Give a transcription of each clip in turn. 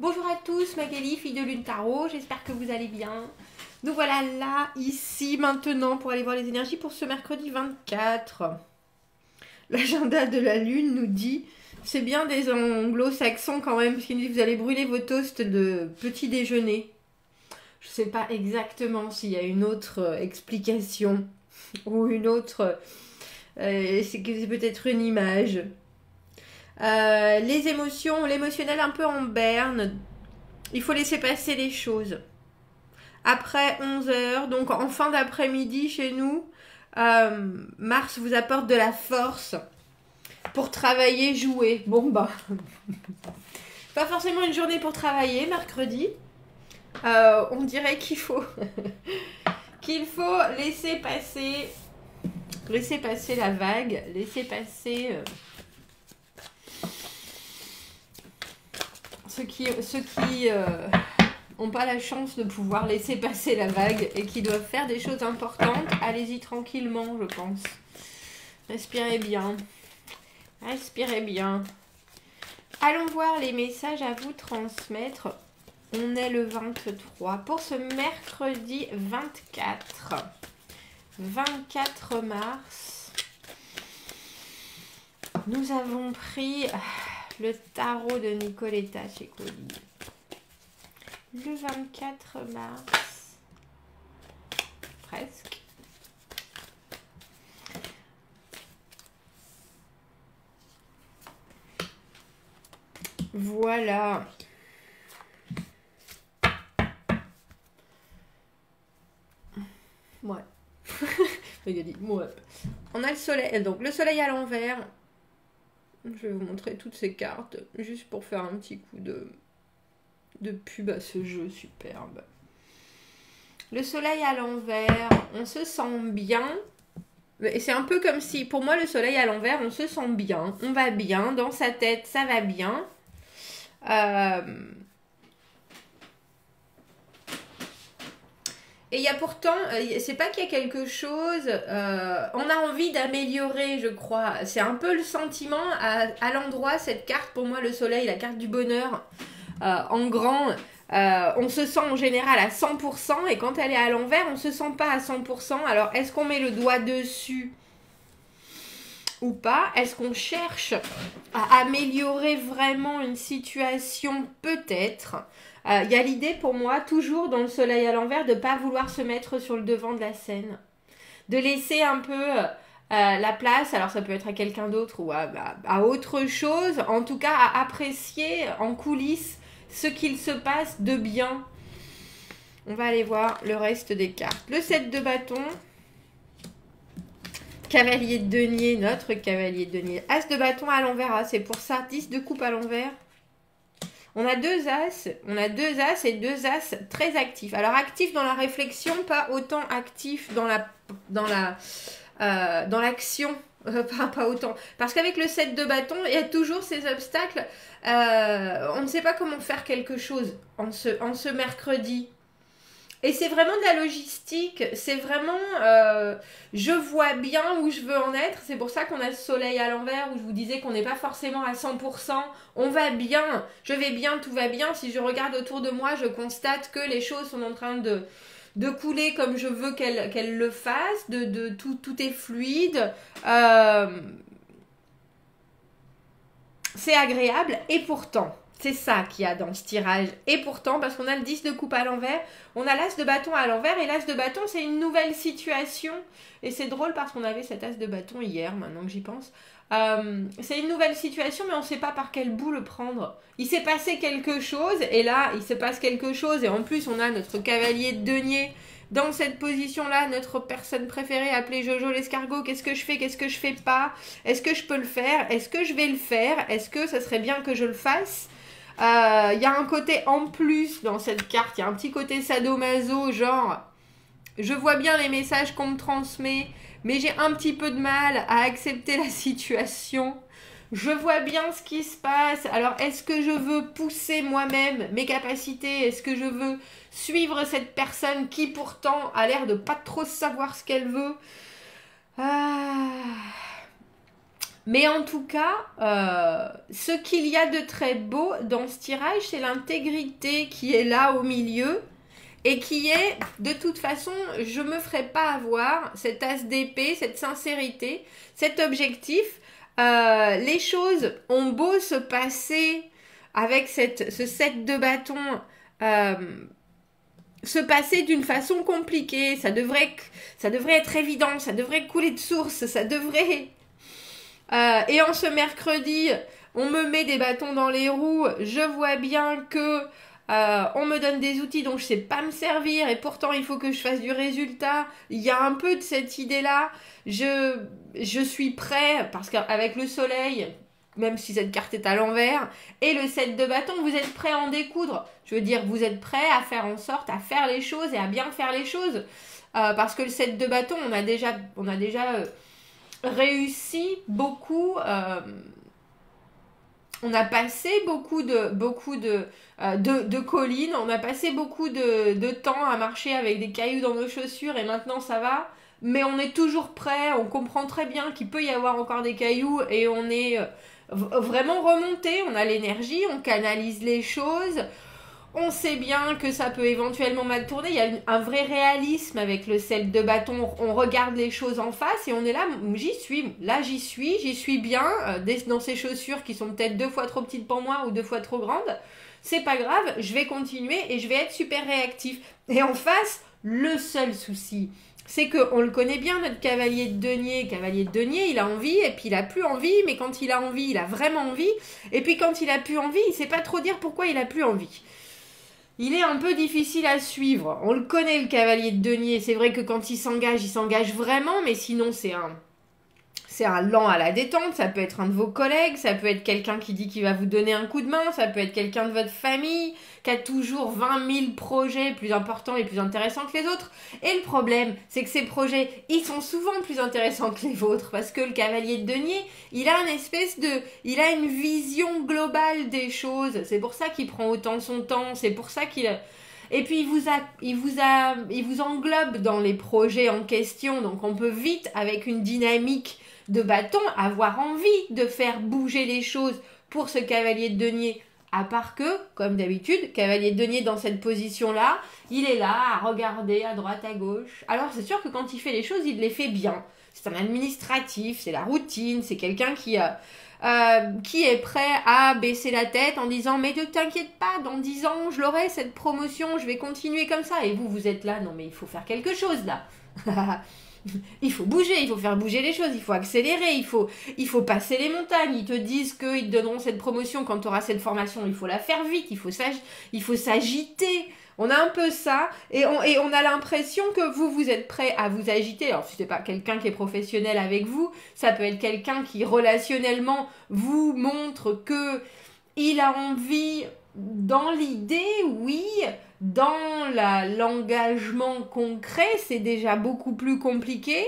Bonjour à tous, Magali, fille de Lune Tarot, j'espère que vous allez bien. Nous voilà là, ici, maintenant, pour aller voir les énergies pour ce mercredi 24. L'agenda de la Lune nous dit, c'est bien des anglo-saxons quand même, parce qu'il nous dit vous allez brûler vos toasts de petit déjeuner. Je ne sais pas exactement s'il y a une autre explication, ou une autre... c'est peut-être une image. Les émotions, l'émotionnel un peu en berne. Il faut laisser passer les choses. Après 11 heures, donc en fin d'après-midi chez nous, Mars vous apporte de la force pour travailler, jouer. Bon bah, pas forcément une journée pour travailler, mercredi. On dirait qu'il faut qu'il faut laisser passer la vague, laisser passer ceux qui n'ont pas la chance de pouvoir laisser passer la vague et qui doivent faire des choses importantes. Allez-y tranquillement, je pense. Respirez bien. Respirez bien. Allons voir les messages à vous transmettre. On est le 23 pour ce mercredi 24. 24 mars. Nous avons pris le tarot de Nicoletta Cecoli. Le 24 mars. Presque. Voilà. Ouais. Ouais. On a le soleil. Donc le soleil à l'envers. Je vais vous montrer toutes ces cartes. Juste pour faire un petit coup de pub à ce jeu superbe. Le soleil à l'envers. On se sent bien. Et c'est un peu comme si, pour moi, le soleil à l'envers, on se sent bien. On va bien. Dans sa tête, ça va bien. Et il y a pourtant, c'est pas qu'il y a quelque chose, on a envie d'améliorer, je crois. C'est un peu le sentiment à l'endroit, cette carte, pour moi, le soleil, la carte du bonheur, en grand. On se sent en général à 100% et quand elle est à l'envers, on se sent pas à 100%. Alors, est-ce qu'on met le doigt dessus ou pas? Est-ce qu'on cherche à améliorer vraiment une situation? Peut-être. Il y a l'idée pour moi, toujours dans le soleil à l'envers, de ne pas vouloir se mettre sur le devant de la scène. De laisser un peu la place, alors ça peut être à quelqu'un d'autre ou à autre chose, en tout cas à apprécier en coulisses ce qu'il se passe de bien. On va aller voir le reste des cartes. Le 7 de bâton. Cavalier de denier, notre cavalier de denier. As de bâton à l'envers, c'est pour ça. 10 de coupe à l'envers. On a deux as et deux as très actifs. Alors actifs dans la réflexion, pas autant actifs dans l'action. Pas autant. Parce qu'avec le 7 de bâton, il y a toujours ces obstacles. On ne sait pas comment faire quelque chose en ce mercredi. Et c'est vraiment de la logistique, c'est vraiment je vois bien où je veux en être. C'est pour ça qu'on a ce soleil à l'envers où je vous disais qu'on n'est pas forcément à 100%. On va bien, je vais bien, tout va bien. Si je regarde autour de moi, je constate que les choses sont en train de couler comme je veux qu'elles le fassent. Tout est fluide. C'est agréable et pourtant... C'est ça qu'il y a dans ce tirage. Et pourtant, parce qu'on a le 10 de coupe à l'envers, on a l'as de bâton à l'envers. Et l'as de bâton, c'est une nouvelle situation. Et c'est drôle parce qu'on avait cet as de bâton hier, maintenant que j'y pense. C'est une nouvelle situation, mais on ne sait pas par quel bout le prendre. Il s'est passé quelque chose, et là, il se passe quelque chose. Et en plus, on a notre cavalier de denier dans cette position-là, notre personne préférée appelée Jojo l'escargot. Qu'est-ce que je fais? Qu'est-ce que je fais pas? Est-ce que je peux le faire? Est-ce que je vais le faire? Est-ce que ça serait bien que je le fasse? Il y a un côté en plus dans cette carte, il y a un petit côté sadomaso, genre je vois bien les messages qu'on me transmet, mais j'ai un petit peu de mal à accepter la situation. Je vois bien ce qui se passe. Alors, est-ce que je veux pousser moi-même mes capacités? Est-ce que je veux suivre cette personne qui pourtant a l'air de pas trop savoir ce qu'elle veut? Mais en tout cas, ce qu'il y a de très beau dans ce tirage, c'est l'intégrité qui est là au milieu et qui est, de toute façon, je me ferai pas avoir, cet as d'épée, cette sincérité, cet objectif. Les choses ont beau se passer avec ce set de bâtons, se passer d'une façon compliquée, ça devrait être évident, ça devrait couler de source, ça devrait... et en ce mercredi, on me met des bâtons dans les roues, je vois bien que on me donne des outils dont je sais pas me servir et pourtant il faut que je fasse du résultat. Il y a un peu de cette idée-là. Je suis prêt parce qu'avec le soleil, même si cette carte est à l'envers, et le set de bâtons, vous êtes prêt à en découdre. Je veux dire, vous êtes prêt à faire en sorte, à faire les choses et à bien faire les choses. Parce que le set de bâtons, on a déjà réussi beaucoup. On a passé beaucoup de collines, on a passé beaucoup de temps à marcher avec des cailloux dans nos chaussures et maintenant ça va. Mais on est toujours prêt, on comprend très bien qu'il peut y avoir encore des cailloux et on est vraiment remonté, on a l'énergie, on canalise les choses. On sait bien que ça peut éventuellement mal tourner. Il y a un vrai réalisme avec le set de bâton. On regarde les choses en face et on est là. J'y suis. Là, j'y suis bien. Dans ces chaussures qui sont peut-être 2 fois trop petites pour moi ou 2 fois trop grandes. C'est pas grave. Je vais continuer et je vais être super réactif. Et en face, le seul souci, c'est qu'on le connaît bien, notre cavalier de denier. Cavalier de denier, il a envie et puis il a plus envie. Mais quand il a envie, il a vraiment envie. Et puis quand il a plus envie, il sait pas trop dire pourquoi il a plus envie. Il est un peu difficile à suivre. On le connaît, le cavalier de denier. C'est vrai que quand il s'engage vraiment, mais sinon c'est un lent à la détente. Ça peut être un de vos collègues, ça peut être quelqu'un qui dit qu'il va vous donner un coup de main, ça peut être quelqu'un de votre famille qui a toujours 20 000 projets plus importants et plus intéressants que les autres. Et le problème, c'est que ces projets, ils sont souvent plus intéressants que les vôtres parce que le cavalier de denier, il a une vision globale des choses. C'est pour ça qu'il prend autant son temps, c'est pour ça qu'il... Et puis il vous englobe dans les projets en question, donc on peut vite, avec une dynamique de bâton, avoir envie de faire bouger les choses pour ce cavalier de denier. À part que, comme d'habitude, cavalier de denier dans cette position-là, il est là à regarder à droite, à gauche. Alors c'est sûr que quand il fait les choses, il les fait bien. C'est un administratif, c'est la routine, c'est quelqu'un qui est prêt à baisser la tête en disant « Mais ne t'inquiète pas, dans 10 ans, je l'aurai cette promotion, je vais continuer comme ça. » Et vous êtes là « Non mais il faut faire quelque chose là. » Il faut bouger, il faut faire bouger les choses, il faut accélérer, il faut passer les montagnes. Ils te disent qu'ils te donneront cette promotion quand tu auras cette formation, il faut la faire vite, il faut s'agiter. On a un peu ça et on a l'impression que vous êtes prêt à vous agiter. Alors si c'est pas quelqu'un qui est professionnel avec vous, ça peut être quelqu'un qui relationnellement vous montre que il a envie dans l'idée, oui. Dans l'engagement concret, c'est déjà beaucoup plus compliqué.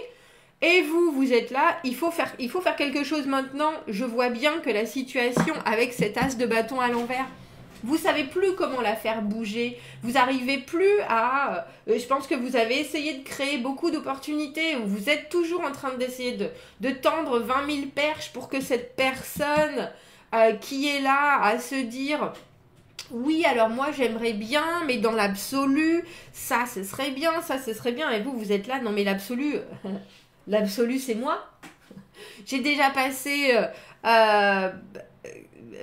Et vous êtes là, il faut faire quelque chose maintenant. Je vois bien que la situation avec cet as de bâton à l'envers, vous savez plus comment la faire bouger. Vous arrivez plus à... je pense que vous avez essayé de créer beaucoup d'opportunités. Vous êtes toujours en train d'essayer de tendre 20 000 perches pour que cette personne qui est là à se dire... Oui, alors moi j'aimerais bien, mais dans l'absolu, ça ce serait bien, ça ce serait bien. Et vous êtes là, non mais l'absolu, l'absolu c'est moi. J'ai déjà passé 20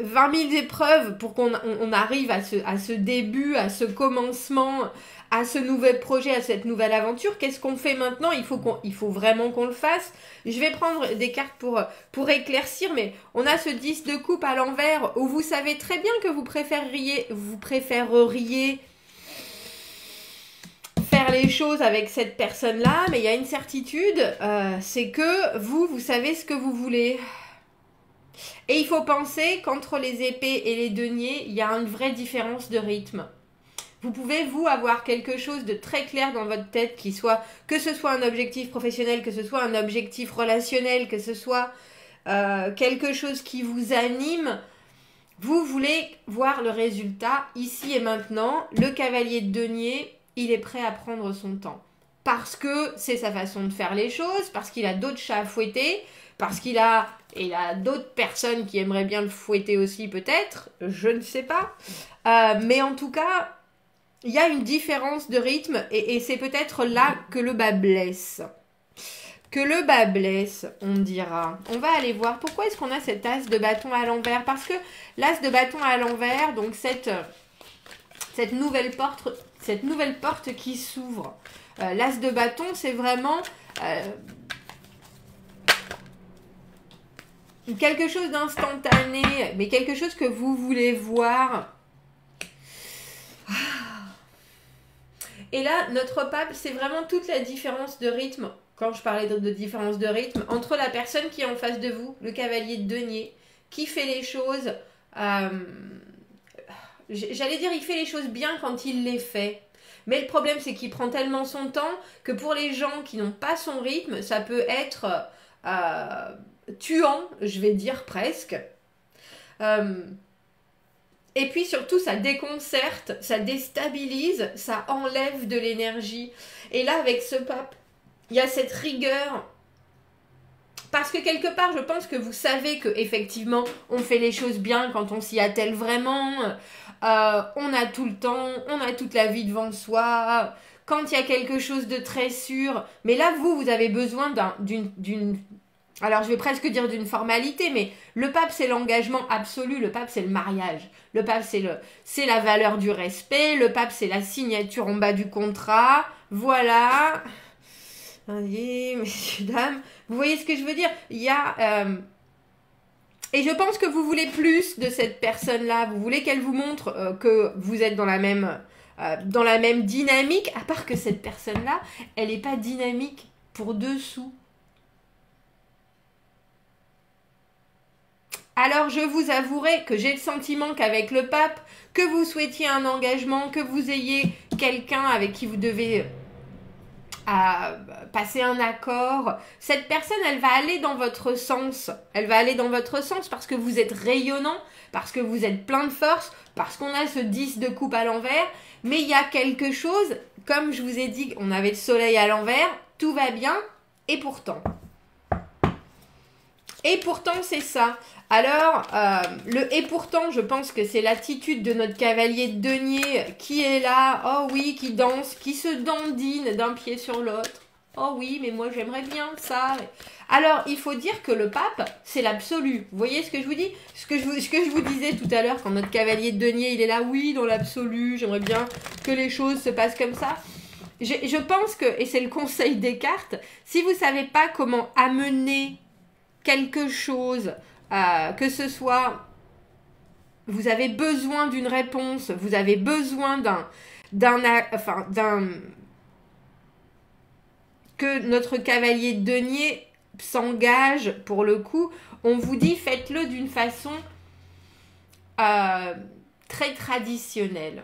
000 épreuves pour qu'on arrive à ce début, à ce commencement, à ce nouvel projet, à cette nouvelle aventure. Qu'est-ce qu'on fait maintenant ? Il faut vraiment qu'on le fasse. Je vais prendre des cartes pour éclaircir, mais on a ce 10 de coupe à l'envers où vous savez très bien que vous préféreriez faire les choses avec cette personne-là, mais il y a une certitude, c'est que vous savez ce que vous voulez. Et il faut penser qu'entre les épées et les deniers, il y a une vraie différence de rythme. Vous pouvez, avoir quelque chose de très clair dans votre tête que ce soit un objectif professionnel, que ce soit un objectif relationnel, que ce soit quelque chose qui vous anime. Vous voulez voir le résultat ici et maintenant. Le cavalier de denier, il est prêt à prendre son temps. Parce que c'est sa façon de faire les choses, parce qu'il a d'autres chats à fouetter, parce qu'il a il a d'autres personnes qui aimeraient bien le fouetter aussi peut-être, je ne sais pas. Mais en tout cas, il y a une différence de rythme et c'est peut-être là que le bas blesse. Que le bas blesse, on dira. On va aller voir pourquoi est-ce qu'on a cet as de bâton à l'envers. Parce que l'as de bâton à l'envers, donc cette nouvelle porte qui s'ouvre. L'as de bâton, c'est vraiment quelque chose d'instantané, mais quelque chose que vous voulez voir. Et là, notre pape, c'est vraiment toute la différence de rythme. Quand je parlais de différence de rythme, entre la personne qui est en face de vous, le cavalier de denier, qui fait les choses, j'allais dire, il fait les choses bien quand il les fait. Mais le problème, c'est qu'il prend tellement son temps que pour les gens qui n'ont pas son rythme, ça peut être tuant, je vais dire presque. Et puis surtout, ça déconcerte, ça déstabilise, ça enlève de l'énergie. Et là, avec ce pape, il y a cette rigueur. Parce que quelque part, je pense que vous savez qu'effectivement, on fait les choses bien quand on s'y attelle vraiment. On a tout le temps, on a toute la vie devant soi. Quand il y a quelque chose de très sûr. Mais là, vous avez besoin d'une... Alors, je vais presque dire d'une formalité, mais le pape, c'est l'engagement absolu. Le pape, c'est le mariage. Le pape, c'est la valeur du respect. Le pape, c'est la signature en bas du contrat. Voilà. Allez, messieurs, dames. Vous voyez ce que je veux dire? Il y a... Et je pense que vous voulez plus de cette personne-là. Vous voulez qu'elle vous montre que vous êtes dans la même dynamique. À part que cette personne-là, elle n'est pas dynamique pour dessous. Alors, je vous avouerai que j'ai le sentiment qu'avec le pape, que vous souhaitiez un engagement, que vous ayez quelqu'un avec qui vous devez passer un accord, cette personne, elle va aller dans votre sens. Elle va aller dans votre sens parce que vous êtes rayonnant, parce que vous êtes plein de force, parce qu'on a ce 10 de coupe à l'envers. Mais il y a quelque chose, comme je vous ai dit, on avait le soleil à l'envers, tout va bien, et pourtant... Et pourtant, c'est ça. Alors, le et pourtant, je pense que c'est l'attitude de notre cavalier de denier qui est là, oh oui, qui danse, qui se dandine d'un pied sur l'autre. Oh oui, mais moi j'aimerais bien ça. Alors, il faut dire que le pape, c'est l'absolu. Vous voyez ce que je vous dis? Ce que je vous disais tout à l'heure, quand notre cavalier de denier, il est là, oui, dans l'absolu, j'aimerais bien que les choses se passent comme ça. Je pense que, et c'est le conseil des cartes, si vous ne savez pas comment amener quelque chose, que ce soit, vous avez besoin d'une réponse, vous avez besoin que notre cavalier de denier s'engage pour le coup, on vous dit faites-le d'une façon très traditionnelle.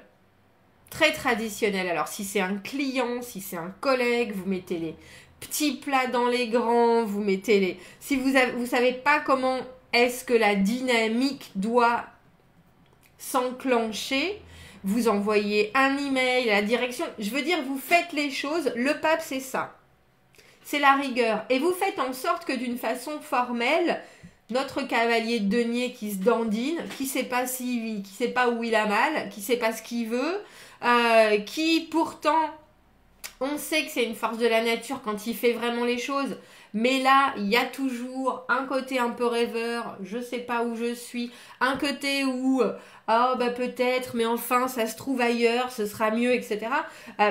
Très traditionnelle. Alors si c'est un client, si c'est un collègue, vous mettez les petits plats dans les grands, vous mettez les... Si vous savez pas comment est-ce que la dynamique doit s'enclencher, vous envoyez un email à la direction. Je veux dire, vous faites les choses. Le pape, c'est ça. C'est la rigueur. Et vous faites en sorte que d'une façon formelle, notre cavalier de denier qui se dandine, qui sait pas où il a mal, qui sait pas ce qu'il veut, qui pourtant... On sait que c'est une force de la nature quand il fait vraiment les choses. Mais là, il y a toujours un côté un peu rêveur. Je sais pas où je suis. Un côté où, peut-être, mais enfin, ça se trouve ailleurs, ce sera mieux, etc.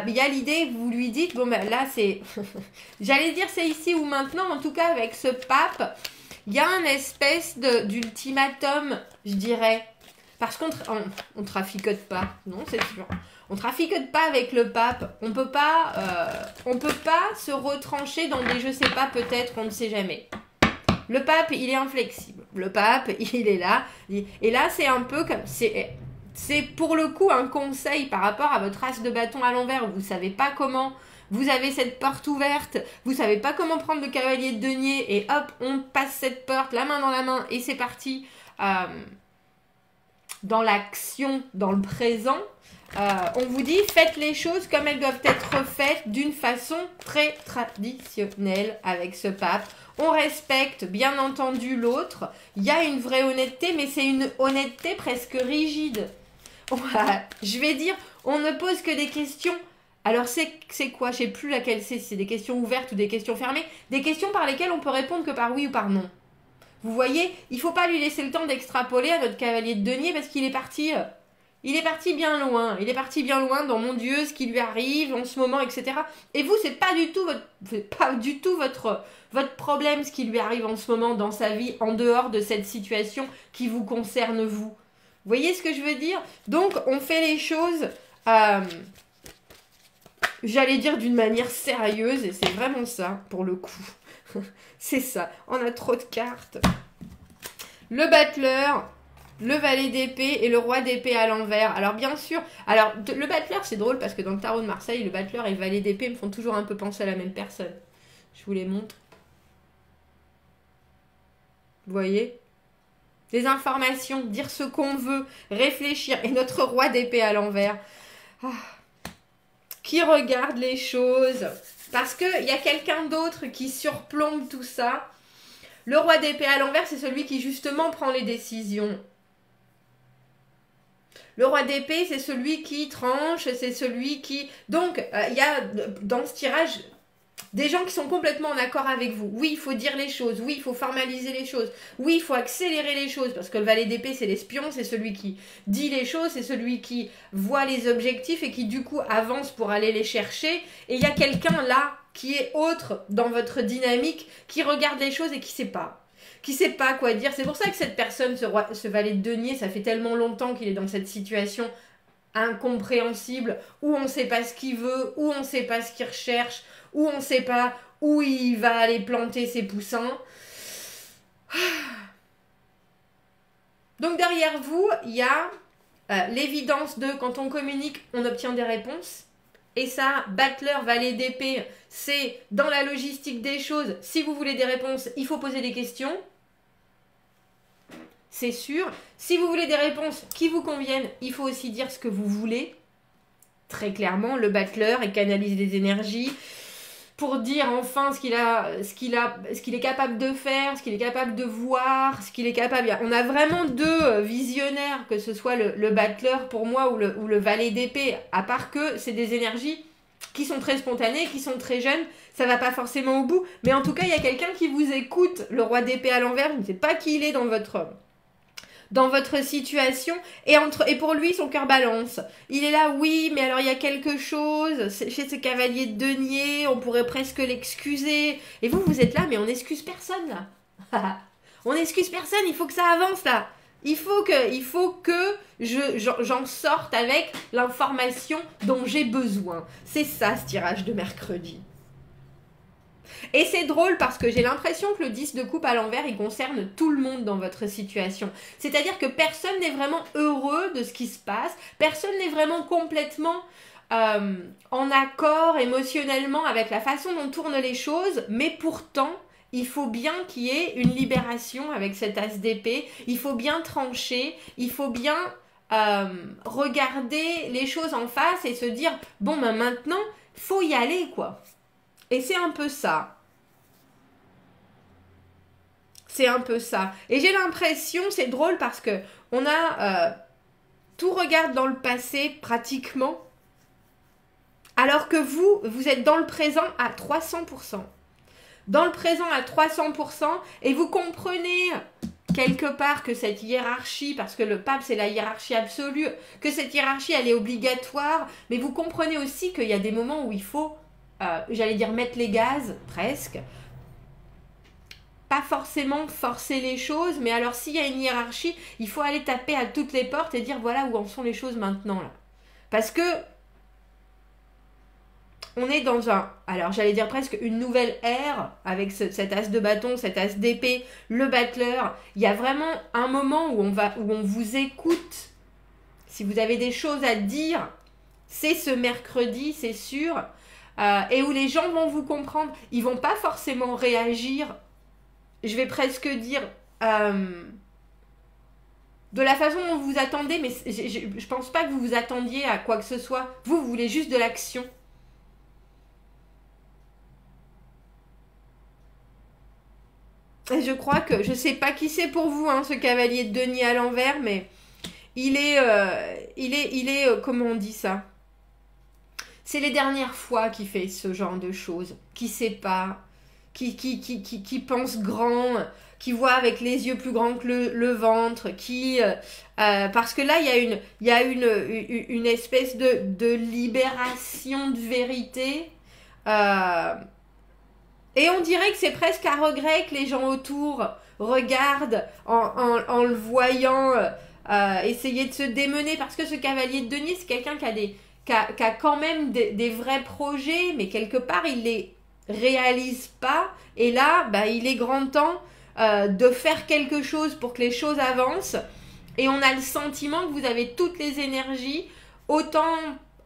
Il y a l'idée, vous lui dites, là, c'est... J'allais dire c'est ici ou maintenant. En tout cas, avec ce pape, il y a un espèce d'ultimatum, je dirais. Parce qu'on traficote pas. Non, c'est sûr. On traficote pas avec le pape. On peut pas se retrancher dans des je sais pas, peut-être, on ne sait jamais. Le pape, il est inflexible. Le pape, il est là. Et là, c'est un peu comme... C'est pour le coup un conseil par rapport à votre as de bâton à l'envers. Vous savez pas comment... Vous avez cette porte ouverte. Vous savez pas comment prendre le cavalier de denier. Et hop, on passe cette porte, la main dans la main. Et c'est parti. dans l'action, dans le présent, on vous dit, faites les choses comme elles doivent être faites d'une façon très traditionnelle avec ce pape. On respecte bien entendu l'autre. Il y a une vraie honnêteté, mais c'est une honnêteté presque rigide. Je vais dire, on ne pose que des questions. Alors c'est quoi? Je ne sais plus laquelle c'est. Si c'est des questions ouvertes ou des questions fermées. Des questions par lesquelles on peut répondre que par oui ou par non. Vous voyez, il ne faut pas lui laisser le temps d'extrapoler à notre cavalier de denier parce qu'il est parti... Il est parti bien loin. Il est parti bien loin dans mon Dieu, ce qui lui arrive en ce moment, etc. Et vous, c'est pas du tout votre problème, ce qui lui arrive en ce moment dans sa vie, en dehors de cette situation qui vous concerne vous. Vous voyez ce que je veux dire? Donc, on fait les choses, j'allais dire d'une manière sérieuse, et c'est vraiment ça, pour le coup. C'est ça. On a trop de cartes. Le battleur... Le valet d'épée et le roi d'épée à l'envers. Alors bien sûr, le battleur c'est drôle parce que dans le tarot de Marseille, le battleur et le valet d'épée me font toujours un peu penser à la même personne. Je vous les montre. Vous voyez? Des informations, dire ce qu'on veut, réfléchir. Et notre roi d'épée à l'envers. Qui regarde les choses. Parce qu'il y a quelqu'un d'autre qui surplombe tout ça. Le roi d'épée à l'envers, c'est celui qui justement prend les décisions. Le roi d'épée, c'est celui qui tranche, c'est celui qui... Donc, il y a dans ce tirage des gens qui sont complètement en accord avec vous. Oui, il faut dire les choses. Oui, il faut formaliser les choses. Oui, il faut accélérer les choses. Parce que le valet d'épée, c'est l'espion, c'est celui qui dit les choses, c'est celui qui voit les objectifs et qui, du coup, avance pour aller les chercher. Et il y a quelqu'un là qui est autre dans votre dynamique, qui regarde les choses et qui ne sait pas. Qui sait pas quoi dire. C'est pour ça que cette personne, ce valet de denier, ça fait tellement longtemps qu'il est dans cette situation incompréhensible, où on ne sait pas ce qu'il veut, où on ne sait pas ce qu'il recherche, où on ne sait pas où il va aller planter ses poussins. Donc derrière vous, il y a l'évidence de quand on communique, on obtient des réponses. Et ça, battleur, valet d'épée, c'est dans la logistique des choses. Si vous voulez des réponses, il faut poser des questions. C'est sûr. Si vous voulez des réponses qui vous conviennent, il faut aussi dire ce que vous voulez. Très clairement, le battleur, il canalise les énergies pour dire enfin ce qu'il est capable de faire, ce qu'il est capable de voir, ce qu'il est capable... On a vraiment deux visionnaires, que ce soit le battleur pour moi ou le valet d'épée, à part que c'est des énergies qui sont très spontanées, qui sont très jeunes, ça va pas forcément au bout, mais en tout cas, il y a quelqu'un qui vous écoute, le roi d'épée à l'envers, je ne sais pas qui il est dans votre situation, et pour lui, son cœur balance. Il est là, oui, mais alors il y a quelque chose, chez ce cavalier de denier, on pourrait presque l'excuser. Et vous êtes là, mais on n'excuse personne, là. On n'excuse personne, il faut que ça avance, là. Il faut que j'en sorte avec l'information dont j'ai besoin. C'est ça, ce tirage de mercredi. Et c'est drôle parce que j'ai l'impression que le 10 de coupe à l'envers, il concerne tout le monde dans votre situation. C'est-à-dire que personne n'est vraiment heureux de ce qui se passe, personne n'est vraiment complètement en accord émotionnellement avec la façon dont tournent les choses, mais pourtant, il faut bien qu'il y ait une libération avec cet as d'épée, il faut bien trancher, il faut bien regarder les choses en face et se dire, bon, ben maintenant, faut y aller, quoi. Et c'est un peu ça. C'est un peu ça. Et j'ai l'impression, c'est drôle parce que on a tout regarde dans le passé pratiquement, alors que vous êtes dans le présent à 300%. Dans le présent à 300%, et vous comprenez quelque part que cette hiérarchie, parce que le pape c'est la hiérarchie absolue, que cette hiérarchie elle est obligatoire, mais vous comprenez aussi qu'il y a des moments où il faut j'allais dire mettre les gaz, presque. Pas forcément forcer les choses, mais alors s'il y a une hiérarchie, il faut aller taper à toutes les portes et dire voilà où en sont les choses maintenant, là. Parce que on est dans alors j'allais dire presque une nouvelle ère, avec cet as de bâton, cet as d'épée, le battleur. Il y a vraiment un moment où on vous écoute. Si vous avez des choses à dire, c'est ce mercredi, c'est sûr. Et où les gens vont vous comprendre. Ils vont pas forcément réagir, je vais presque dire de la façon dont vous vous attendez, mais je pense pas que vous vous attendiez à quoi que ce soit. Vous voulez juste de l'action. Et je crois que, je sais pas qui c'est pour vous, hein, ce cavalier de denier à l'envers, mais il est, comment on dit ça? C'est les dernières fois qu'il fait ce genre de choses, qui sait pas, qui pense grand, qui voit avec les yeux plus grands que le ventre, parce que là, il y a une espèce de libération de vérité. Et on dirait que c'est presque à regret que les gens autour regardent en le voyant essayer de se démener, parce que ce cavalier de denier, c'est quelqu'un qui a quand même des vrais projets, mais quelque part, il les réalise pas. Et là, bah, il est grand temps de faire quelque chose pour que les choses avancent. Et on a le sentiment que vous avez toutes les énergies, autant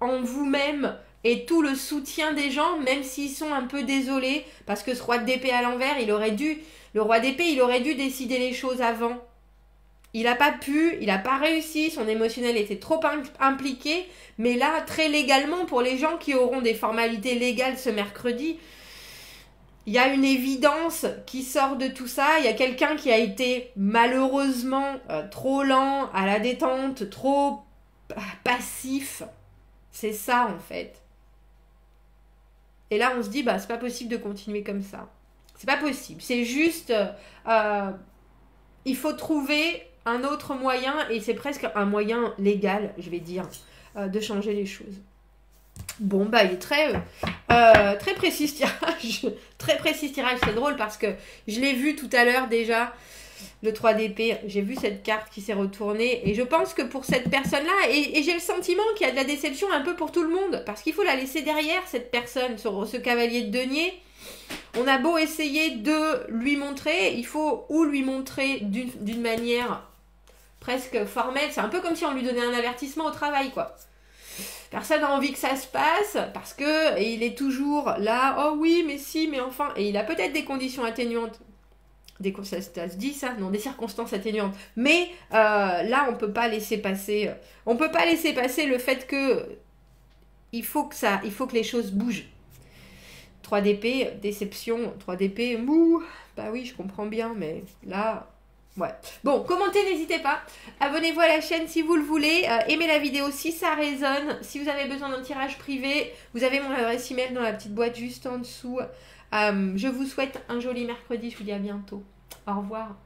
en vous-même et tout le soutien des gens, même s'ils sont un peu désolés, parce que ce roi d'épée à l'envers, le roi d'épée, il aurait dû décider les choses avant. Il n'a pas pu, il n'a pas réussi, son émotionnel était trop impliqué, mais là, très légalement, pour les gens qui auront des formalités légales ce mercredi, il y a une évidence qui sort de tout ça. Il y a quelqu'un qui a été malheureusement trop lent à la détente, trop passif. C'est ça en fait. Et là, on se dit, bah, c'est pas possible de continuer comme ça. C'est pas possible. C'est juste, il faut trouver un autre moyen, et c'est presque un moyen légal, je vais dire, de changer les choses. Bon, bah, il est très précis ce tirage. Très précis ce tirage, c'est drôle parce que je l'ai vu tout à l'heure déjà, le 3 d'épée. J'ai vu cette carte qui s'est retournée, et je pense que pour cette personne-là, et j'ai le sentiment qu'il y a de la déception un peu pour tout le monde, parce qu'il faut la laisser derrière, cette personne, ce cavalier de denier. On a beau essayer de lui montrer, il faut ou lui montrer d'une manière presque formelle. C'est un peu comme si on lui donnait un avertissement au travail, quoi. Personne n'a envie que ça se passe parce que il est toujours là, oh oui, mais si, mais enfin. Et il a peut-être des conditions atténuantes. Ça se dit ça? Non, des circonstances atténuantes. Mais là, on peut pas laisser passer. On peut pas laisser passer le fait que il faut que les choses bougent. 3 d'épée, déception. 3 d'épée, mou. Bah oui, je comprends bien, mais là. Ouais. Bon, commentez, n'hésitez pas. Abonnez-vous à la chaîne si vous le voulez. Aimez la vidéo si ça résonne. Si vous avez besoin d'un tirage privé, vous avez mon adresse email dans la petite boîte juste en dessous. Je vous souhaite un joli mercredi. Je vous dis à bientôt. Au revoir.